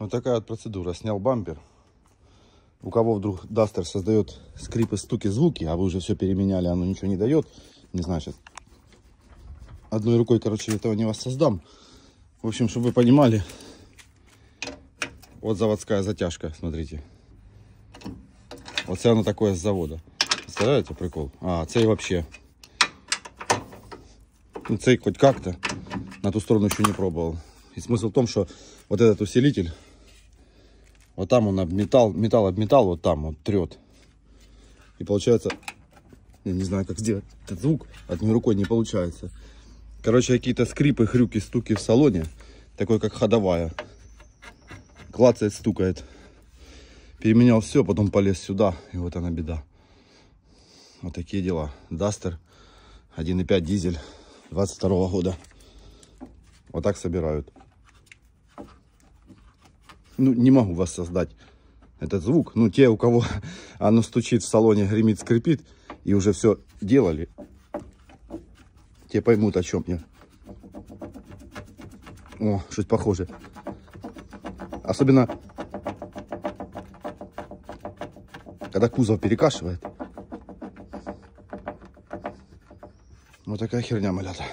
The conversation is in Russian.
Вот такая вот процедура. Снял бампер. У кого вдруг Duster создает скрипы, стуки, звуки, а вы уже все переменяли, оно ничего не дает, не знаю, сейчас одной рукой, короче, этого не воссоздам. В общем, чтобы вы понимали, вот заводская затяжка, смотрите. Вот все оно такое с завода. Представляете, прикол? А цей вообще. Ну, цей хоть как-то. На ту сторону еще не пробовал. И смысл в том, что вот этот усилитель, вот там он об металл об металл, вот там вот трет. И получается, я не знаю, как сделать этот звук, одной рукой не получается. Короче, какие-то скрипы, хрюки, стуки в салоне, такой как ходовая. Клацает, стукает. Переменял все, потом полез сюда, и вот она беда. Вот такие дела. Duster 1.5 дизель 22 года. Вот так собирают. Ну, не могу воссоздать этот звук. Ну, те, у кого оно стучит в салоне, гремит, скрипит, и уже все делали, те поймут, о чем я. О, что-то похоже. Особенно, когда кузов перекашивает. Вот такая херня, малята.